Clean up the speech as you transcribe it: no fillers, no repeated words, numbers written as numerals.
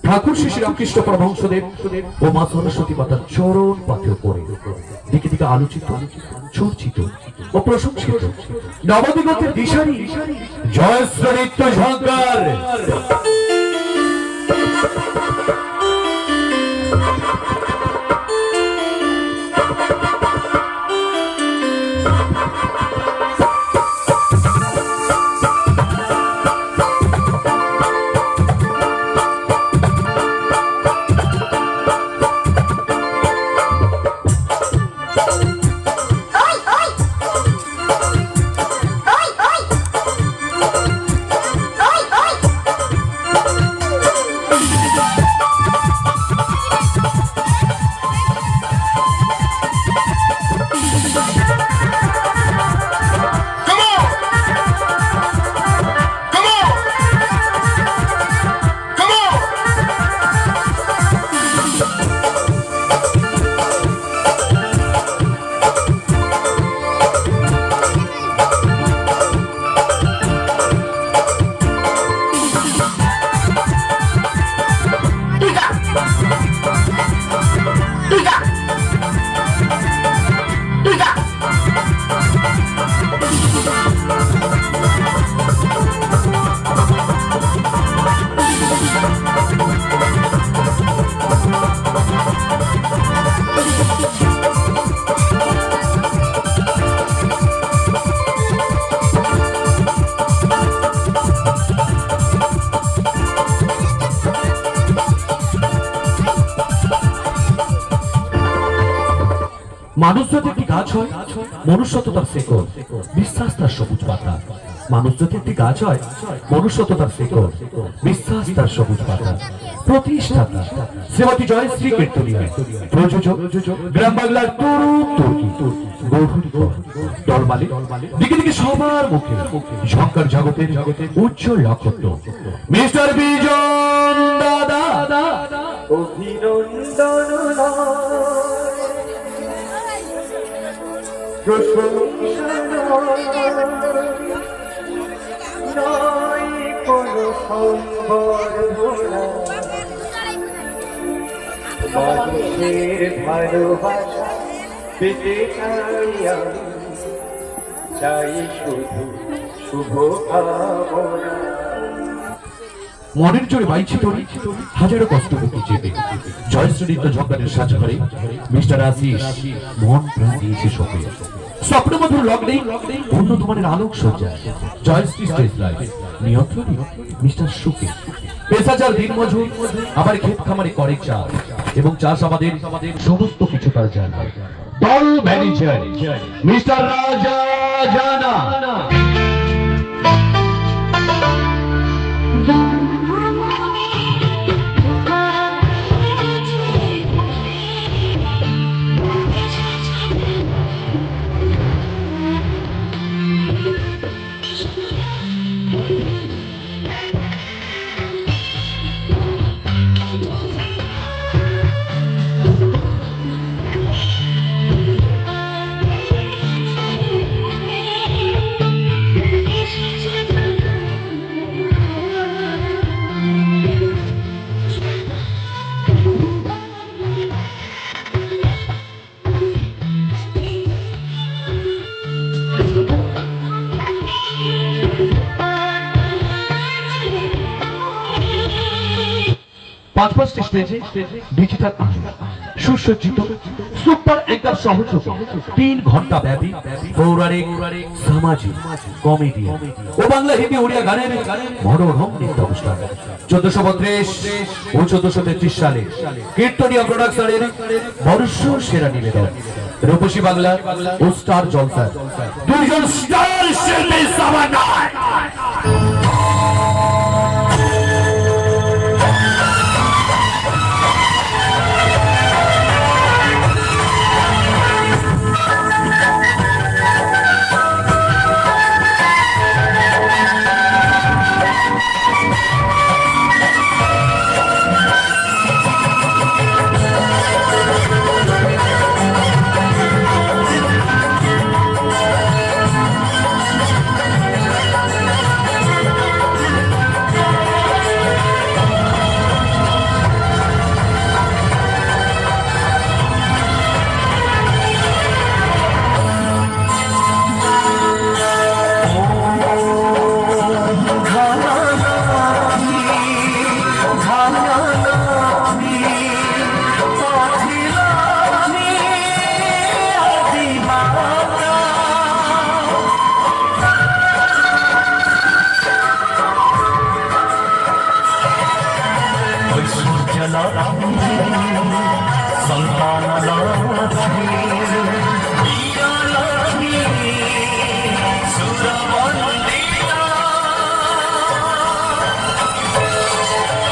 ঠাকুর শ্রী রামকৃষ্ণ পরমহংসদেব ও মা সরস্বতী মাতার চরণ পাথে পড়ে দিকে দিকে আলোচিত, চর্চিত ও প্রশংসিত নবদিগন্তের দিশারি জয়শ্রী নিত্য ঝঙ্কার। মানুষ যদি একটি গাছ হয়, মনুষ্যত্ব তার শেকড়, বিশ্বাস তার সবুজ পাতা। মানুষ যদি একটি গাছ হয়, মনুষ্যত্ব তার শেকড়, বিশ্বাস তার সবুজ পাতা। প্রতিষ্ঠাতা শ্রীমতী জয়শ্রী কীর্তনিয়া, প্রযোজক গ্রাম বাংলার তরুণ তুর্কি দলমালিক, দিকে দিকে সবার মুখে ঝঙ্কার জগতের উজ্জ্বল নক্ষত্র মিস্টার বিজন দাদা। অভিনন্দন প্রশংসা নয় কোনো সম্বর্ধনা, মানুষের ভালোবাসা পেতে চাই আমি, চাই শুধু শুভ কামনা। মনের জোরে বাইছি তোরি হাজারো কষ্ট বুকে চেপে জয়শ্রী নিত্য ঝঙ্কারের সাজঘরে মিস্টার আশিস মন প্রাণ দিয়েছে সবে। স্বপ্নমধুর লগ্নে উন্নত মানের আলোক সজ্জা জয়শ্রী স্টেজ লাইভ নিয়ন্ত্রণে মিস্টার সুকে পেশাচার দিন মজুর, আবার ক্ষেত খামারে করে চাষ এবং চাষ আমাদের সমস্ত কিছু তার জানা। দল ম্যানেজার মিস্টার রাজা জানা। পাঁচপাশটি স্টেজে ডিজিটাল সুসজ্জিত সুপার অ্যাঙ্কার সহযোগে 3 ঘন্টা ব্যাপী পৌরাণিক, সামাজিক, কমেডি ও বাংলা, হিন্দি, ওড়িয়া গানের মনোরম নৃত্য অনুষ্ঠান 1432 ও 1433 সালে কীর্তনিয়া প্রোডাকশনের বর্ষ সেরা নিবেদন রূপসী বাংলা ও স্টার জলসা দুইজন স্টার শিল্পী সমন্বয়